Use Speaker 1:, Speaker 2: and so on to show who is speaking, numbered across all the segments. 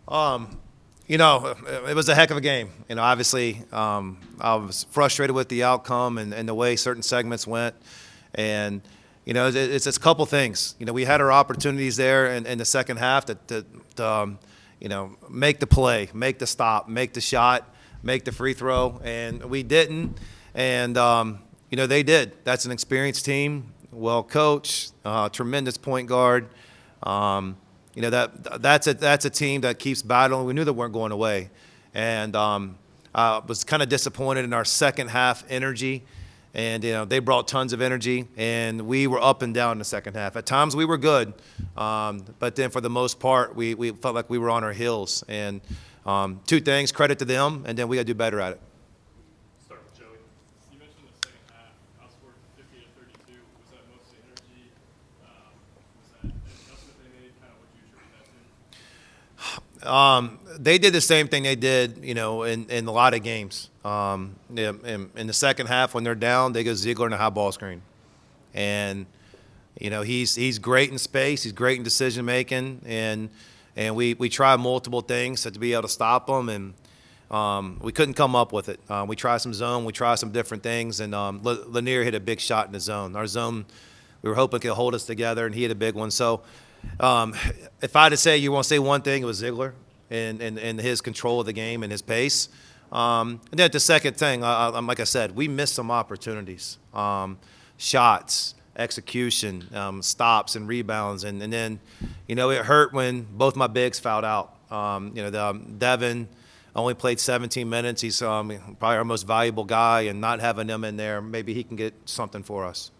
Speaker 1: Um, it was a heck of a game. Obviously, I was frustrated with the outcome and the way certain segments went. And, it's a couple things. We had our opportunities there in the second half to make the play, make the stop, make the shot, make the free throw. And we didn't. And, they did. That's an experienced team, well coached, tremendous point guard. That's a team that keeps battling. We knew they weren't going away, and I was kind of disappointed in our second half energy. And they brought tons of energy, and we were up and down in the second half. At times we were good, but then for the most part we felt like we were on our heels. And two things: credit to them, and then we got to do better at it.
Speaker 2: Start with Joey. You mentioned the second half outscored 50-32. Was that mostly energy? Was that an adjustment they made? Kind of what you attribute that to?
Speaker 1: They did the same thing they did, in a lot of games. In the second half, when they're down, they go Ziegler in a high ball screen, and he's great in space, he's great in decision making, and we tried multiple things to be able to stop him, and we couldn't come up with it. We tried some zone, we tried some different things, and Lanier hit a big shot in the zone. Our zone, we were hoping could hold us together, and he hit a big one. So if I had to say, you want to say one thing, it was Ziegler and his control of the game and his pace. And then the second thing, like I said, we missed some opportunities, shots, execution, stops and rebounds. And then, it hurt when both my bigs fouled out. Devin only played 17 minutes. He's probably our most valuable guy, and not having him in there, maybe he can get something for us.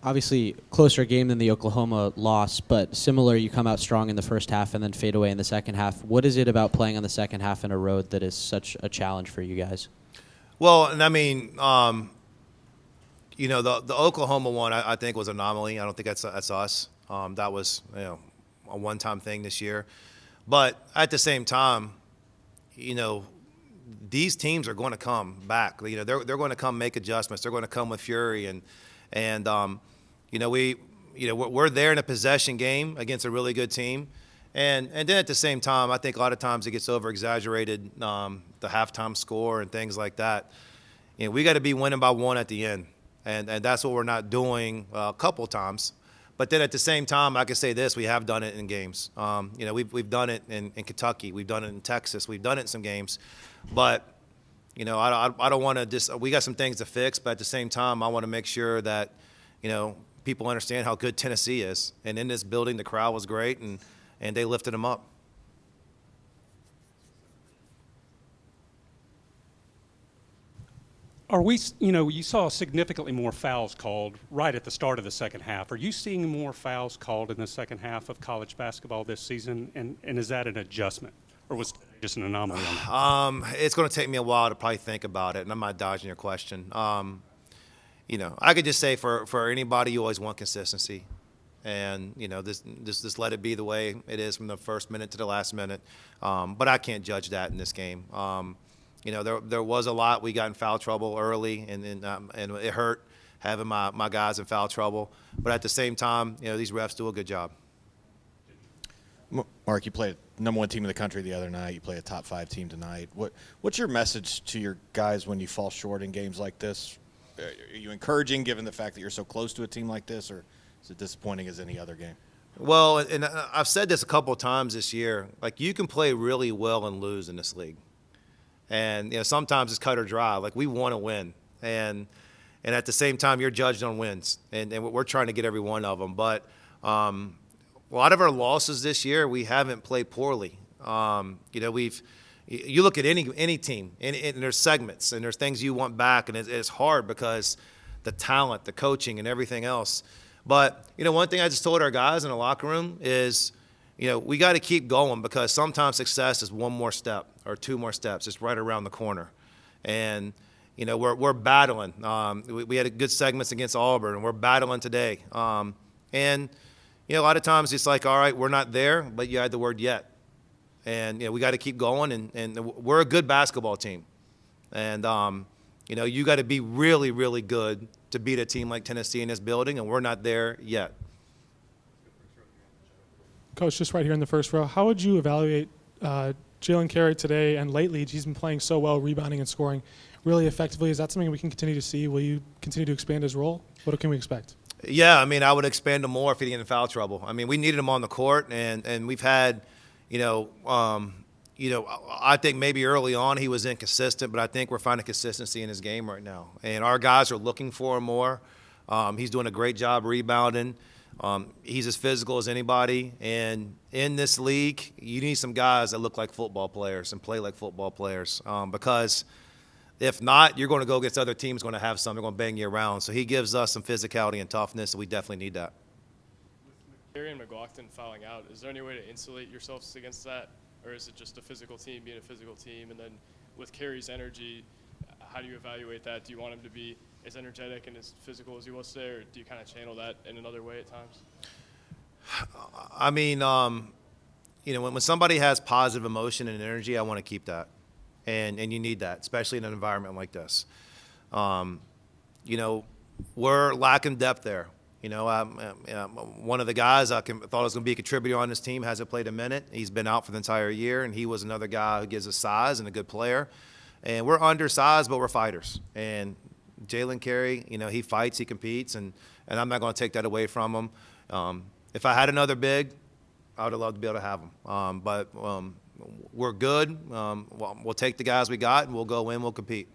Speaker 3: Obviously, closer game than the Oklahoma loss, but similar, you come out strong in the first half and then fade away in the second half. What is it about playing on the second half in a road that is such a challenge for you guys?
Speaker 1: Well, and I mean, the Oklahoma one, I think, was an anomaly. I don't think that's us. That was, a one-time thing this year. But at the same time, these teams are going to come back. They're going to come make adjustments. They're going to come with fury, and we're there in a possession game against a really good team. And then at the same time, I think a lot of times it gets over-exaggerated, the halftime score and things like that. We got to be winning by one at the end, and that's what we're not doing a couple times. But then at the same time, I can say this: we have done it in games. We've done it in Kentucky, we've done it in Texas, we've done it in some games. But I don't want to we got some things to fix, but at the same time, I want to make sure that people understand how good Tennessee is. And in this building, the crowd was great, and they lifted them up.
Speaker 4: You saw significantly more fouls called right at the start of the second half. Are you seeing more fouls called in the second half of college basketball this season? And is that an adjustment, or was it just an anomaly on that?
Speaker 1: It's going to take me a while to probably think about it, and I'm not dodging your question. I could just say for anybody, you always want consistency. And, just let it be the way it is from the first minute to the last minute. But I can't judge that in this game. There was a lot. We got in foul trouble early, and it hurt having my guys in foul trouble. But at the same time, these refs do a good job.
Speaker 5: Mark, you played number one team in the country the other night. You play a top 5 team tonight. What's your message to your guys when you fall short in games like this? Are you encouraging, given the fact that you're so close to a team like this, or is it disappointing as any other game?
Speaker 1: Well, and I've said this a couple of times this year. Like, you can play really well and lose in this league. And, sometimes it's cut or dry. Like, we want to win. And at the same time, you're judged on wins. And we're trying to get every one of them. But a lot of our losses this year, we haven't played poorly. You look at any team, and there's segments, and there's things you want back, and it's hard because the talent, the coaching, and everything else. But, one thing I just told our guys in the locker room is, we got to keep going, because sometimes success is one more step or two more steps. It's right around the corner. And, we're battling. We had good segments against Auburn, and we're battling today. And, a lot of times it's like, all right, we're not there, but you had the word yet. And, we got to keep going, and we're a good basketball team. And, you got to be really, really good to beat a team like Tennessee in this building, and we're not there yet.
Speaker 6: Coach, just right here in the first row, how would you evaluate Jalen Carey today and lately? He's been playing so well, rebounding and scoring really effectively. Is that something we can continue to see? Will you continue to expand his role? What can we expect?
Speaker 1: Yeah, I mean, I would expand him more if he didn't get in foul trouble. I mean, we needed him on the court, and we've had, I think maybe early on he was inconsistent, but I think we're finding consistency in his game right now. And our guys are looking for him more. He's doing a great job rebounding. He's as physical as anybody. And in this league, you need some guys that look like football players and play like football players because if not, you're going to go against other teams going to have some. They're going to bang you around. So he gives us some physicality and toughness, and we definitely need that.
Speaker 2: With Carey and McLaughlin fouling out, is there any way to insulate yourselves against that? Or is it just a physical team being a physical team? And then with Carey's energy, how do you evaluate that? Do you want him to be as energetic and as physical as he was today, or do you kind of channel that in another way at times?
Speaker 1: I mean, when somebody has positive emotion and energy, I want to keep that. And you need that, especially in an environment like this. We're lacking depth there. One of the guys I thought was going to be a contributor on this team hasn't played a minute. He's been out for the entire year, and he was another guy who gives us size and a good player. And we're undersized, but we're fighters. And Jalen Carey, he fights, he competes, and I'm not going to take that away from him. If I had another big, I would have loved to be able to have him. But we're good. We'll take the guys we got, and we'll go in, we'll compete.